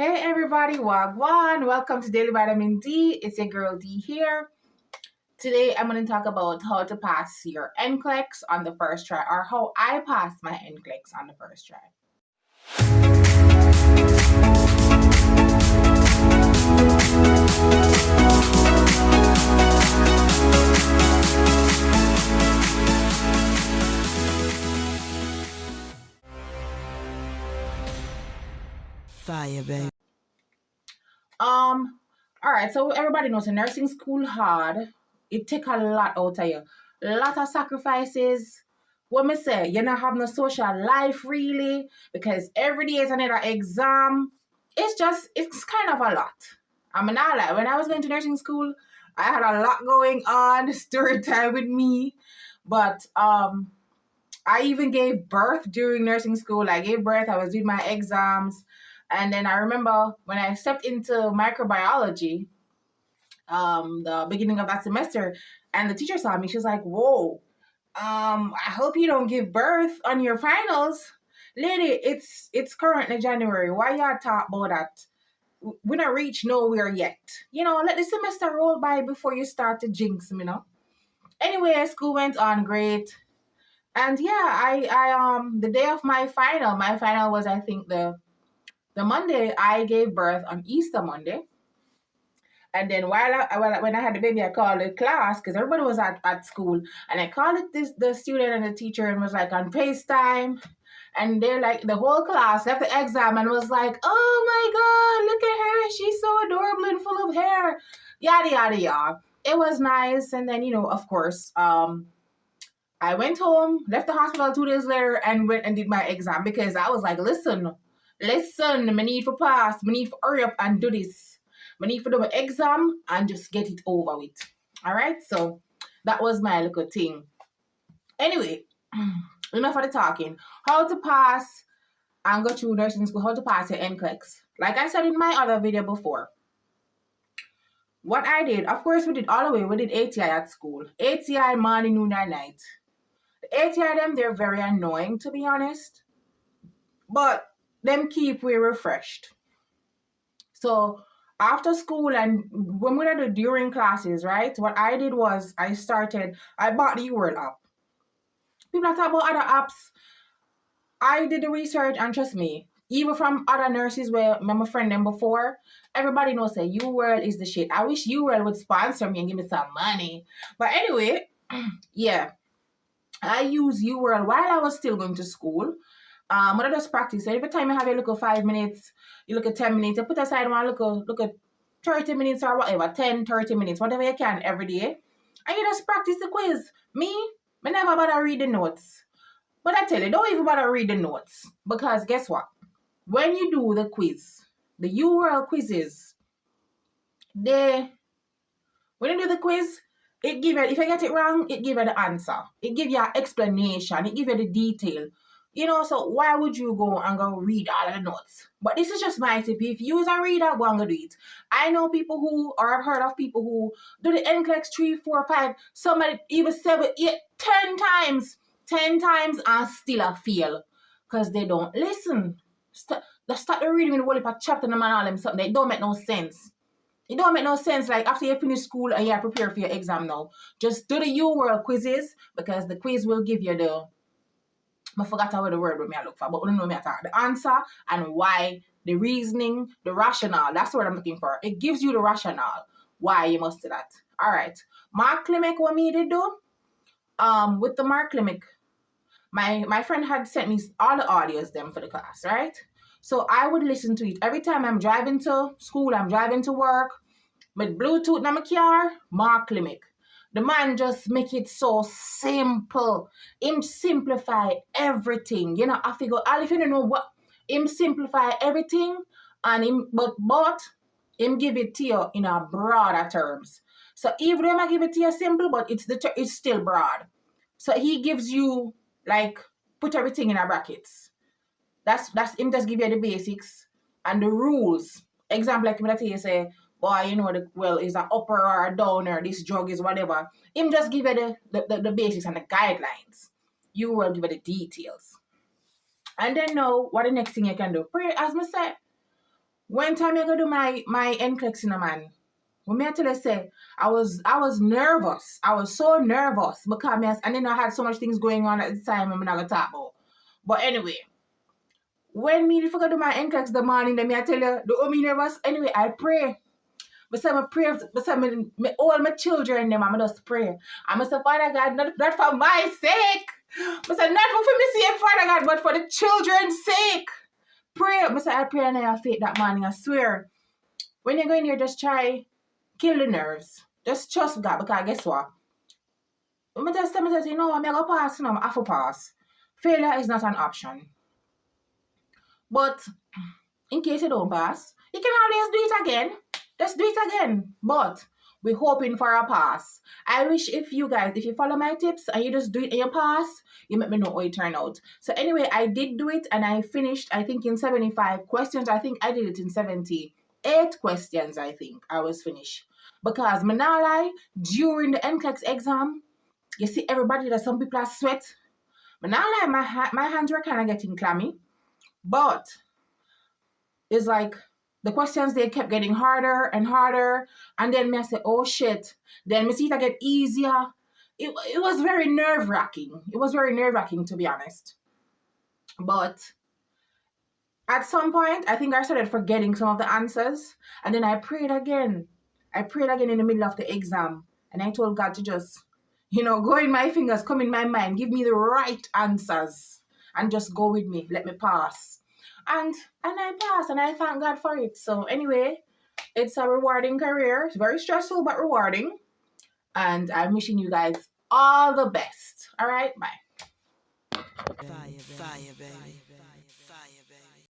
Hey everybody, Wagwan. Welcome to Daily Vitamin D. It's your girl D here. Today I'm going to talk about how to pass your NCLEX on the first try, or how I passed my NCLEX on the first try. Fire, baby. All right, so everybody knows a nursing school hard. It take a lot out of you. A lot of sacrifices. What me say, you not have no social life really, because every day is another exam. It's kind of a lot. I mean, not lie. When I was going to nursing school, I had a lot going on, story time with me. But I even gave birth during nursing school. I gave birth, I was doing my exams. And then I remember when I stepped into microbiology, the beginning of that semester, and the teacher saw me, she was like, whoa, I hope you don't give birth on your finals. Lady, it's currently January. Why y'all talk about that? We not reach nowhere yet. Let the semester roll by before you start to jinx me, Anyway, school went on great. And yeah, I the day of my final was, I think, the Monday. I gave birth on Easter Monday. And then when I had the baby, I called the class because everybody was at school. And I called the student and the teacher and was like on FaceTime. And they're like, the whole class left the exam and was like, oh my God, look at her. She's so adorable and full of hair. Yada, yada, yada. It was nice. And then, of course, I went home, left the hospital 2 days later, and went and did my exam because I was like, listen, me need for pass, me need for hurry up and do this. Me need for do my exam and just get it over with. All right, so that was my little thing. Anyway, enough of the talking. How to pass and go through nursing school, how to pass your NCLEX. Like I said in my other video before, what I did, of course, we did all the way. We did ATI at school. ATI morning, noon, and night. The ATI them, they're very annoying, to be honest. But them keep we refreshed. So after school and when we do during classes, right? What I did was I bought the UWorld app. People talk about other apps. I did the research and trust me, even from other nurses where my friend them before, everybody knows that UWorld is the shit. I wish UWorld would sponsor me and give me some money. But anyway, yeah. I use UWorld while I was still going to school. When I just practice, so every time you have a look at 5 minutes, you look at 10 minutes, you put aside one look at 30 minutes or whatever, 10, 30 minutes, whatever you can every day. And you just practice the quiz. Me never bother read the notes. But I tell you, don't even bother read the notes. Because guess what? When you do the quiz, the UWorld quizzes, when you do the quiz, it give you, if you get it wrong, it give you the answer. It give you an explanation. It give you the detail. So why would you go and go read all of the notes? But this is just my tip. If you a reader, go and go do it. I know people who, or I've heard of people who do the NCLEX 3, 4, 5, somebody even 7, 8, 10 times. 10 times and still a fail. Because they don't listen. They start reading with the whole heap of chapter and all them something. It don't make no sense. It don't make no sense. Like after you finish school and you are prepared for your exam now, just do the UWorld quizzes because the quiz will give you I forgot what the word I look for, but I know me the answer and why, the reasoning, the rationale. That's what I'm looking for. It gives you the rationale why you must do that. All right. Mark Klimek, what me did do? With the Mark Klimek, my friend had sent me all the audios them for the class, right? So I would listen to it every time I'm driving to school, I'm driving to work, with Bluetooth in my car, Mark Klimek. The man just make it so simple. Him simplify everything. I figure, if you don't know what, him simplify everything, and but him give it to you in a broader terms. So even though I give it to you simple, but it's still broad. So he gives you, like, put everything in a brackets. That's him just give you the basics and the rules. Example, like when I tell you, say, boy, is an upper or a downer, this drug is whatever. Him just give you the basics and the guidelines. You will give you the details. And then now, what the next thing you can do? Pray, as I said, When time I go do my NCLEX, man, when me I tell you say, I was nervous. I was so nervous because and then I had so much things going on at the time I'm not gonna talk about. But anyway, when me forgot to do my NCLEX the morning, then me I tell you, the me nervous. Anyway, I pray. But some pray, but some all my children them, I'm just pray. I'm say, Father God, not for my sake. But say not for me sake, Father God, but for the children's sake. Pray. But say I pray and I have faith that morning. I swear. When you go in here, just try kill the nerves. Just trust God, because guess what? I just tell myself, you know, I'm gonna pass, I'm have to pass. Failure is not an option. But in case you don't pass, you can always do it again. Just do it again. But we're hoping for a pass. I wish if you follow my tips and you just do it and you pass, you let me know how it turned out. So anyway, I did do it and I finished, I think, in 75 questions. I think I did it in 78 questions, I think. I was finished. Because, me not lie, during the NCLEX exam, you see everybody that some people are sweat. Me not lie, my hands were kind of getting clammy. But it's like the questions, they kept getting harder and harder. And then me I said, oh shit. Then me see it get easier. It was very nerve-wracking. It was very nerve-wracking, to be honest. But at some point, I think I started forgetting some of the answers. And then I prayed again. I prayed again in the middle of the exam. And I told God to just, go in my fingers, come in my mind, give me the right answers. And just go with me. Let me pass. And I passed, and I thank God for it. So anyway, it's a rewarding career. It's very stressful, but rewarding. And I'm wishing you guys all the best. All right, bye. Fire, baby.